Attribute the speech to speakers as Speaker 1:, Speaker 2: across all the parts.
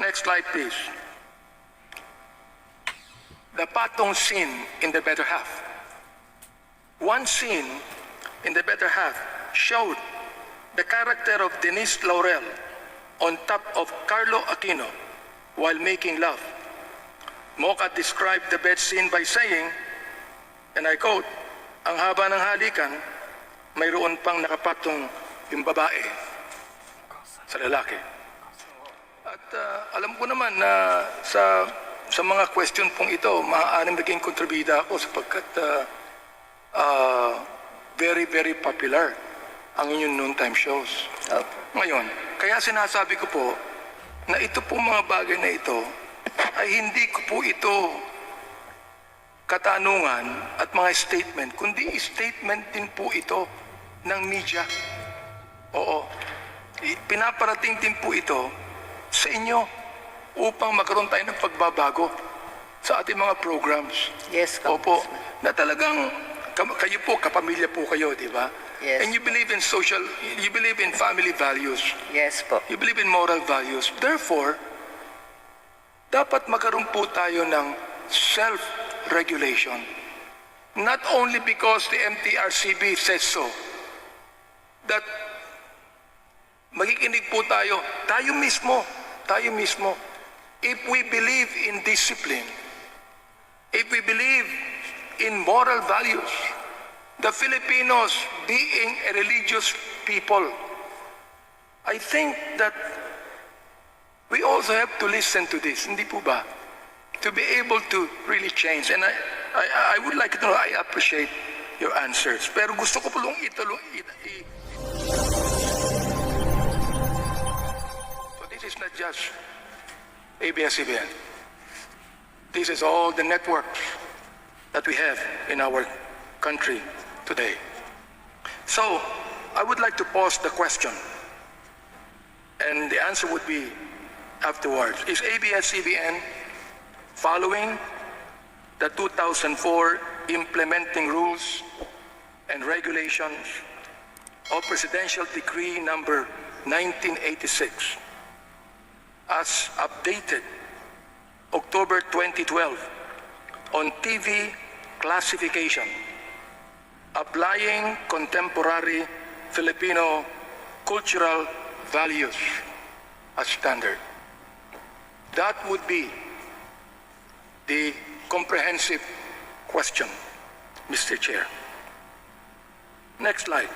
Speaker 1: Next slide, please. The patong scene in The Better Half. One scene in The Better Half showed the character of Denise Laurel on top of Carlo Aquino while making love. Mocha described the bed scene by saying, and I quote, "Ang haba ng halikan, mayroon pang nakapatong yung babae sa lalaki." At alam ko naman na sa mga question pong ito, maaaring maging kontribida ako sapagkat very, very popular ang inyong noontime shows. Ngayon, kaya sinasabi ko po na ito pong mga bagay na ito ay hindi ko po ito katanungan at mga statement, kundi statement din po ito ng media. Oo. Pinaparating din po ito sa inyo upang magkaroon tayo ng pagbabago sa ating mga programs.
Speaker 2: Yes,
Speaker 1: Opo, na talagang kayo po, kapamilya po kayo, di ba?
Speaker 2: Yes.
Speaker 1: And you believe in you believe in family values.
Speaker 2: Yes po.
Speaker 1: You believe in moral values. Therefore, dapat magkaroon po tayo ng self-regulation. Not only because the MTRCB says so, that magikinig po tayo mismo. If we believe in discipline, if we believe in moral values, the Filipinos being a religious people, I think that we also have to listen to this, hindi po ba? To be able to really change. And I would like to know, I appreciate your answers. Pero gusto ko po So this is not just ABS-CBN. This is all the networks that we have in our country today. So I would like to pose the question, and the answer would be afterwards. Is ABS-CBN following the 2004 implementing rules and regulations of Presidential Decree number 1986 as updated October 2012 on TV classification, applying contemporary Filipino cultural values as standard? That would be the comprehensive question, Mr. Chair. Next slide.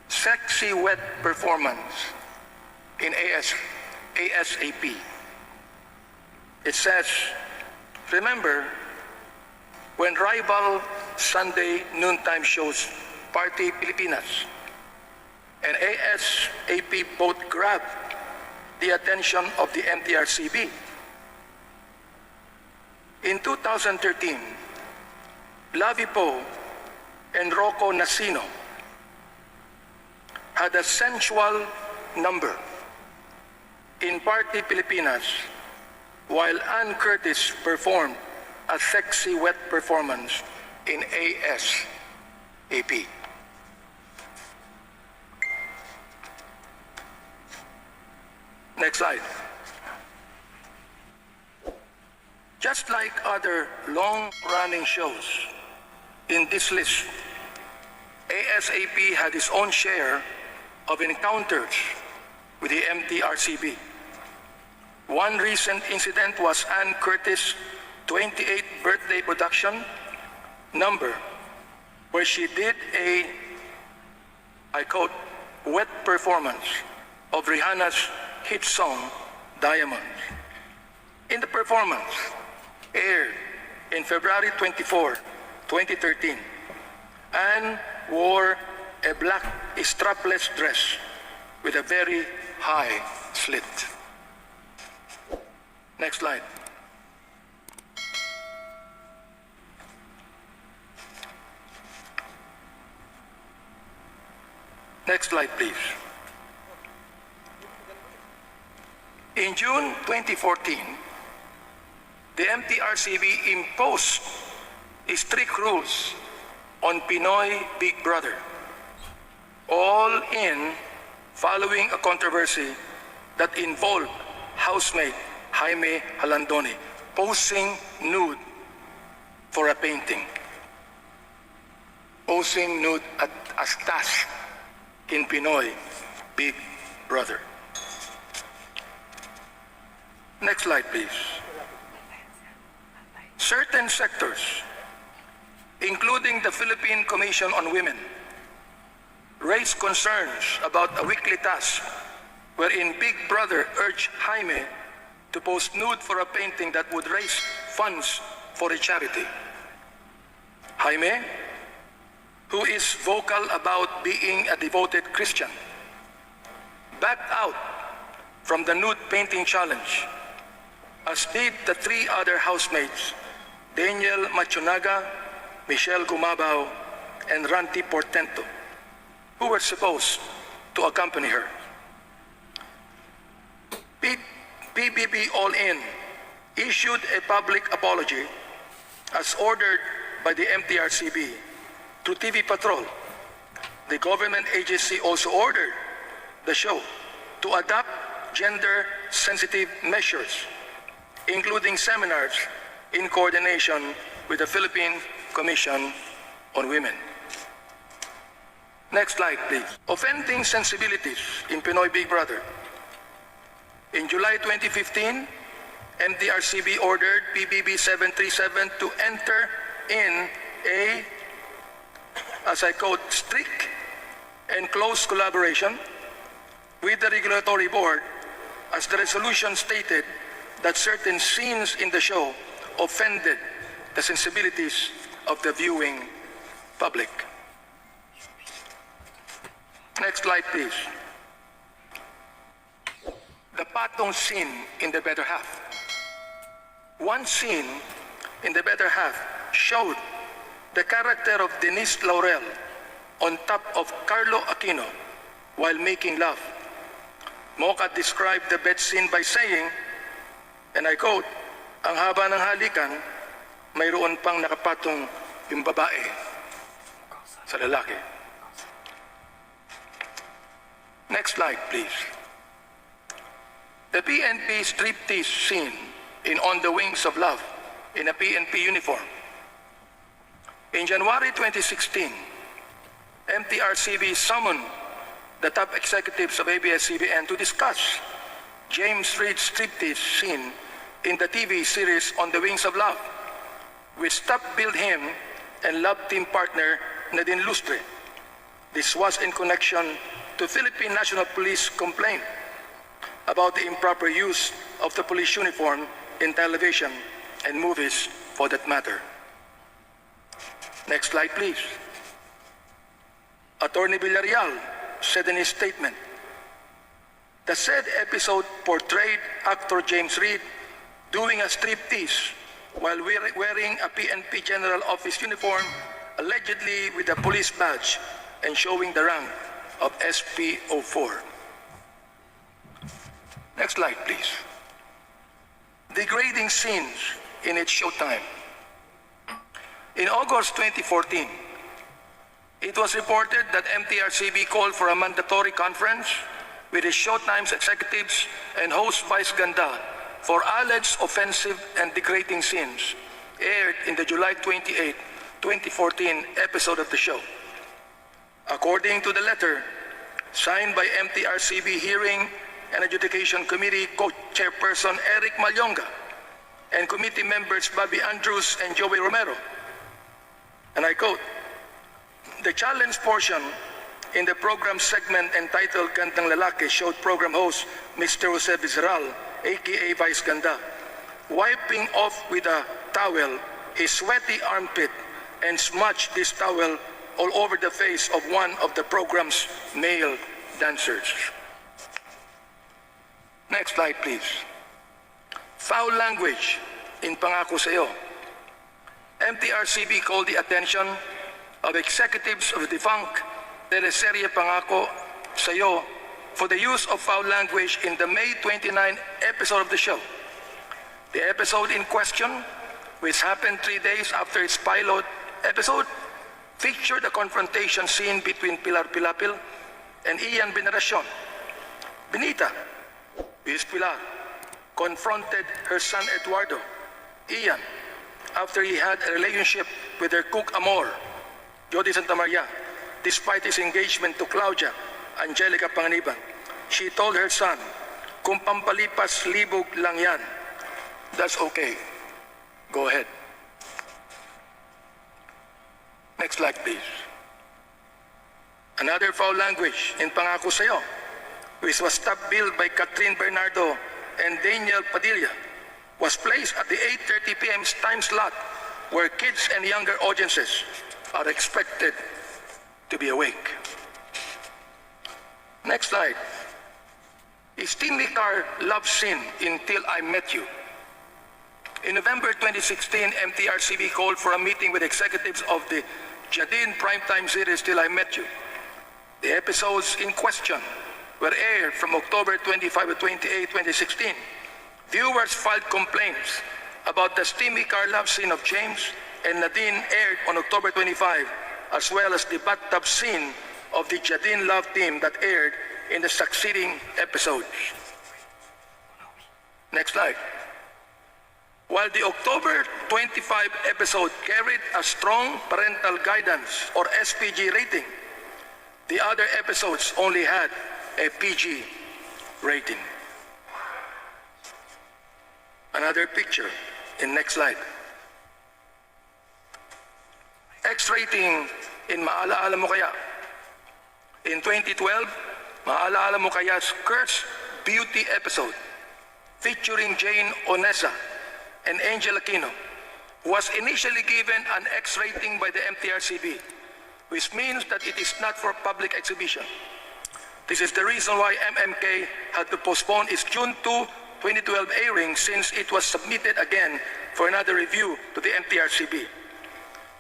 Speaker 1: Sexy wet performance in ASAP. It says, remember when rival Sunday noontime shows Party Pilipinas and ASAP both grabbed the attention of the MTRCB. In 2013, Lavipo and Rocco Nasino had a sensual number in Party Pilipinas while Ann Curtis performed a sexy wet performance in ASAP. Next slide. Just like other long-running shows in this list, ASAP had its own share of encounters with the MTRCB. One recent incident was Ann Curtis' 28th birthday production number, where she did a, I quote, wet performance of Rihanna's hit song, Diamonds. In the performance, aired in February 24, 2013, Anne wore a black strapless dress with a very high slit. Next slide. Next slide, please. In June 2014, the MTRCB imposed strict rules on Pinoy Big Brother, all in following a controversy that involved housemate Jaime Halandoni posing nude for a painting. Posing nude as task in Pinoy Big Brother. Next slide, please. Certain sectors, including the Philippine Commission on Women, raised concerns about a weekly task wherein Big Brother urged Jaime to post nude for a painting that would raise funds for a charity. Jaime, who is vocal about being a devoted Christian, backed out from the nude painting challenge, as did the three other housemates, Daniel Machunaga, Michelle Gumabao, and Ranti Portento, who were supposed to accompany her. PBB All In issued a public apology as ordered by the MTRCB through TV Patrol. The government agency also ordered the show to adopt gender-sensitive measures, including seminars in coordination with the Philippine Commission on Women. Next slide, please. Offending sensibilities in Pinoy Big Brother. In July 2015, MTRCB ordered PBB 737 to enter in a, as I quote, strict and close collaboration with the regulatory board, as the resolution stated that certain scenes in the show offended the sensibilities of the viewing public. Next slide, please. The patong scene in The Better Half. One scene in The Better Half showed the character of Denise Laurel on top of Carlo Aquino while making love. Mocha described the bed scene by saying, and I quote, "Ang haba ng halikan, mayroon pang nakapatong yung babae sa lalaki." Next slide, please. The PNP striptease scene in On the Wings of Love in a PNP uniform. In January 2016, MTRCB summoned the top executives of ABS-CBN to discuss James Reid's striptease scene in the TV series On the Wings of Love, which top-billed him and love team partner Nadine Lustre. This was in connection to Philippine National Police complaint about the improper use of the police uniform in television and movies for that matter. Next slide, please. Attorney Villarreal said in his statement, the said episode portrayed actor James Reid doing a striptease while wearing a PNP General Office uniform, allegedly with a police badge and showing the rank of SP04. Next slide, please. Degrading scenes in its showtime. In August 2014, it was reported that MTRCB called for a mandatory conference with its Showtime's executives and host Vice Ganda for alleged offensive and degrading scenes aired in the July 28, 2014 episode of the show. According to the letter, signed by MTRCB Hearing and Adjudication Committee Co-Chairperson Eric Malyonga and committee members Bobby Andrews and Joey Romero, and I quote, the challenge portion in the program segment entitled Gandang Lalaki showed program host Mr. Jose Vizeral, aka Vice Ganda, wiping off with a towel his sweaty armpit and smudged this towel all over the face of one of the program's male dancers. Next slide, please. Foul language in Pangako Sa'yo. MTRCB called the attention of executives of the defunct teleserye Pangako Sa'yo for the use of foul language in the May 29 episode of the show. The episode in question, which happened 3 days after its pilot episode, featured a confrontation scene between Pilar Pilapil and Ian Veneracion. Benita, Luis Pilar, confronted her son Eduardo, Ian, after he had a relationship with their cook Amor, Jody Santamaria, despite his engagement to Claudia Angelica Panganiban. She told her son, kung pampalipas libog lang yan, that's okay. Go ahead. Next slide, please. Another foul language in Pangako Sa'yo, which was top-billed by Catherine Bernardo and Daniel Padilla, was placed at the 8:30 p.m. time slot where kids and younger audiences are expected to be awake. Next slide. Steamy car love scene in Till I Met You. In November 2016, MTRCB called for a meeting with executives of the Jadine primetime series Till I Met You. The episodes in question were aired from October 25 to 28, 2016. Viewers filed complaints about the steamy car love scene of James and Nadine aired on October 25, as well as the bathtub scene of the Jadine love team that aired in the succeeding episodes. Next slide. While the October 25 episode carried a strong parental guidance or SPG rating, the other episodes only had a PG rating. Another picture in next slide. X rating in Maalala Mo Kaya. In 2012, Maalala Mo Kaya's Cursed Beauty episode featuring Jane Onesa and Angel Aquino was initially given an X rating by the MTRCB, which means that it is not for public exhibition. This is the reason why MMK had to postpone its June 2, 2012 airing since it was submitted again for another review to the MTRCB.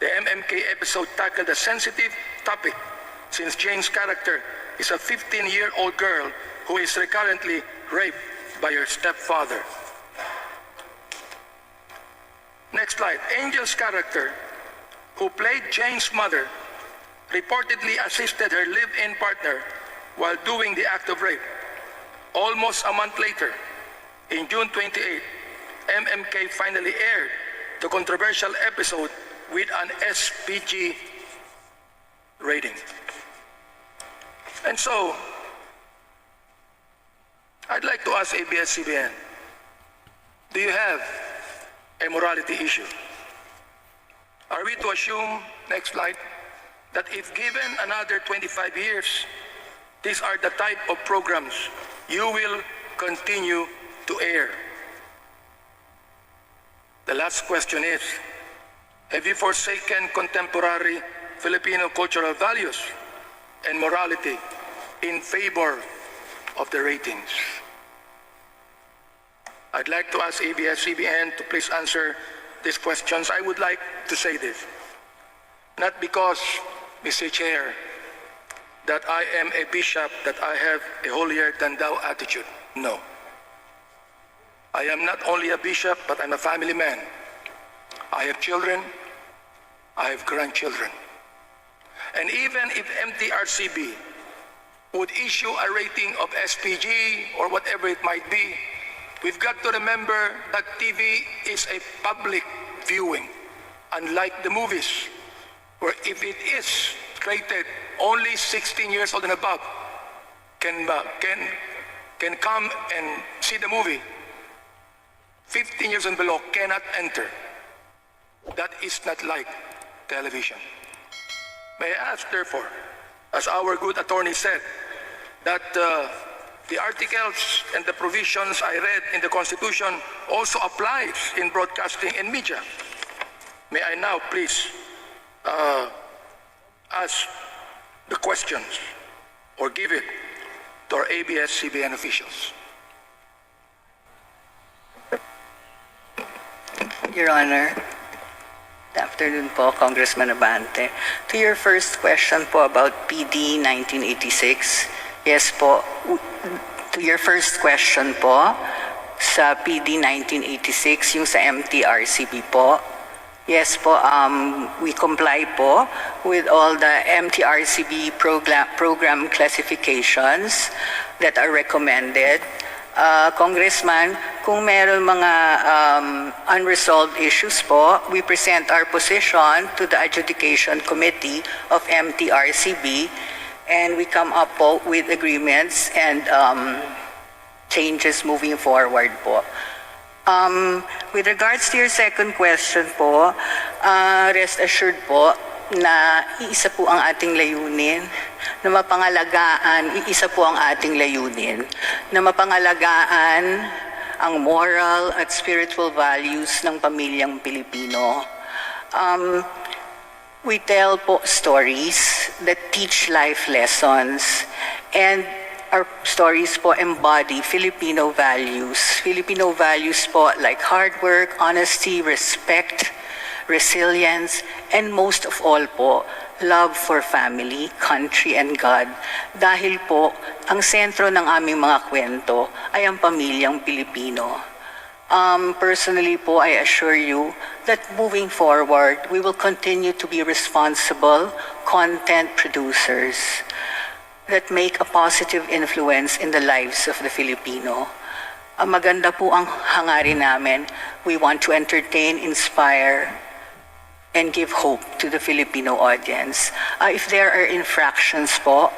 Speaker 1: The MMK episode tackled a sensitive topic since Jane's character is a 15-year-old girl who is recurrently raped by her stepfather. Next slide. Angel's character, who played Jane's mother, reportedly assisted her live-in partner while doing the act of rape. Almost a month later, in June 28, MMK finally aired the controversial episode with an SPG rating. And so, I'd like to ask ABS-CBN, do you have a morality issue? Are we to assume, next slide, that if given another 25 years, these are the type of programs you will continue to air? The last question is, have you forsaken contemporary Filipino cultural values and morality in favor of the ratings? I'd like to ask ABS-CBN to please answer these questions. I would like to say this, not because, Mr. Chair, that I am a bishop, that I have a holier-than-thou attitude. No. I am not only a bishop, but I'm a family man. I have children, I have grandchildren. And even if MTRCB would issue a rating of SPG or whatever it might be, we've got to remember that TV is a public viewing, unlike the movies, where if it is rated only 16 years old and above can come and see the movie. 15 years and below cannot enter. That is not like television. May I ask, therefore, as our good attorney said, that the articles and the provisions I read in the Constitution also applies in broadcasting and media. May I now please ask the questions or give it to our ABS-CBN officials.
Speaker 2: Your Honor, good afternoon po, Congressman Abante. To your first question po about PD 1986, yes po, to your first question po, sa PD 1986, yung sa MTRCB po, Yes po, we comply po with all the MTRCB program classifications that are recommended. Congressman, kung meron mga unresolved issues po, we present our position to the Adjudication Committee of MTRCB and we come up po with agreements and changes moving forward po. With regards to your second question po, rest assured po na iisa po ang ating layunin na mapangalagaan, iisa po ang ating layunin na mapangalagaan ang moral at spiritual values ng pamilyang Pilipino. We tell po stories that teach life lessons and our stories po embody Filipino values. Filipino values po like hard work, honesty, respect, resilience, and most of all po, love for family, country, and God. Dahil po, ang sentro ng aming mga kwento ay ang pamilyang Pilipino. Personally po, I assure you that moving forward, we will continue to be responsible content producers that make a positive influence in the lives of the Filipino. Maganda po ang hangarin namin. We want to entertain, inspire, and give hope to the Filipino audience. If there are infractions po,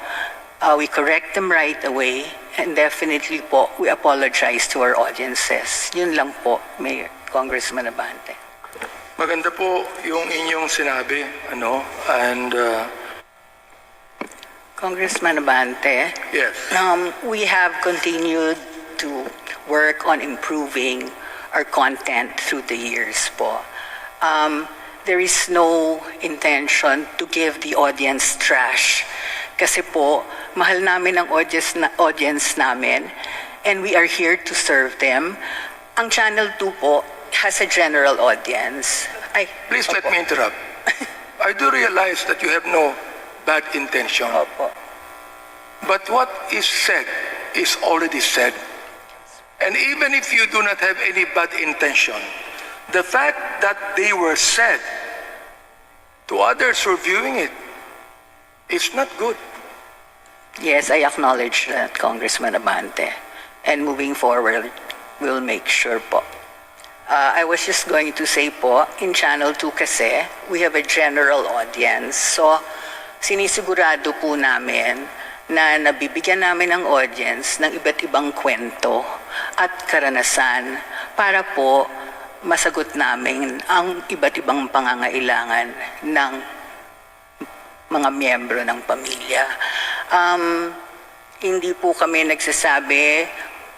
Speaker 2: we correct them right away, and definitely po, we apologize to our audiences. Yun lang po, Mayor, Congressman Abante.
Speaker 1: Maganda po yung inyong sinabi, and
Speaker 2: Congressman Abante,
Speaker 1: yes.
Speaker 2: We have continued to work on improving our content through the years po. There is no intention to give the audience trash. Kasi po, mahal namin ang audience namin and we are here to serve them. Ang Channel 2 po has a general audience.
Speaker 1: Please let me interrupt. I do realize that you have no bad intention.
Speaker 2: Opo.
Speaker 1: But what is said is already said. And even if you do not have any bad intention, the fact that they were said to others who are viewing it is not good.
Speaker 2: Yes, I acknowledge that, Congressman Abante. And moving forward, we'll make sure po. I was just going to say po, in Channel 2 kasi, we have a general audience. So, sinisigurado po namin na nabibigyan namin ang audience ng iba't ibang kwento at karanasan para po masagot namin ang iba't ibang pangangailangan ng mga miyembro ng pamilya. Hindi po kami nagsasabi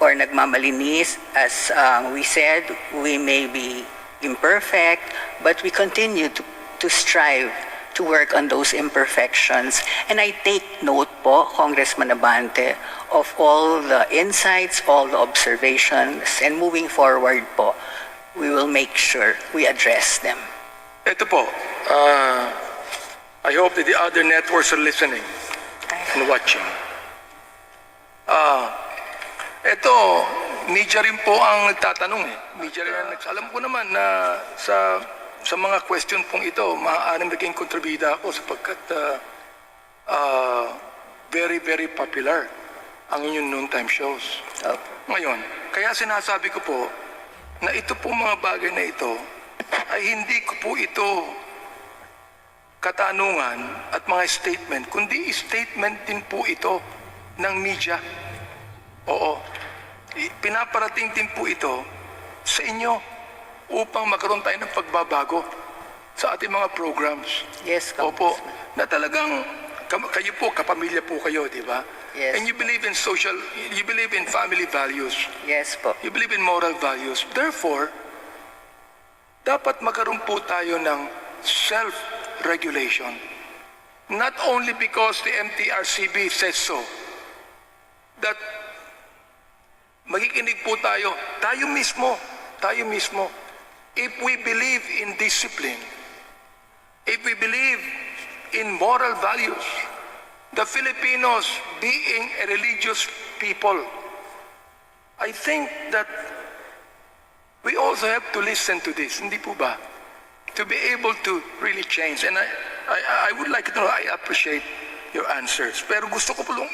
Speaker 2: or nagmamalinis. As we said, we may be imperfect, but we continue to strive to work on those imperfections. And I take note po, Congressman Abante, of all the insights, all the observations, and moving forward po, we will make sure we address them.
Speaker 1: Ito po, I hope that the other networks are listening and watching. Ito, media rin po ang nagtatanong eh. Media rin ang alam ko naman na sa mga question pong ito, maaaring naging kontribida ako sapagkat very, very popular ang inyong noontime shows. Ngayon, kaya sinasabi ko po na ito po mga bagay na ito ay hindi ko po ito katanungan at mga statement, kundi statement din po ito ng media. Oo. Pinaparating din po ito sa inyo upang magkaroon tayo ng pagbabago sa ating mga programs.
Speaker 2: Yes,
Speaker 1: Opo, na talagang kayo po, kapamilya po kayo, di ba?
Speaker 2: Yes.
Speaker 1: And you believe in you believe in family values.
Speaker 2: Yes po.
Speaker 1: You believe in moral values. Therefore, dapat magkaroon po tayo ng self-regulation. Not only because the MTRCB says so, that magikinig po tayo mismo, if we believe in discipline, if we believe in moral values, the Filipinos being a religious people, I think that we also have to listen to this, hindi po ba? to be able to really change. And I would like to know, I appreciate your answers. Pero gusto ko pulong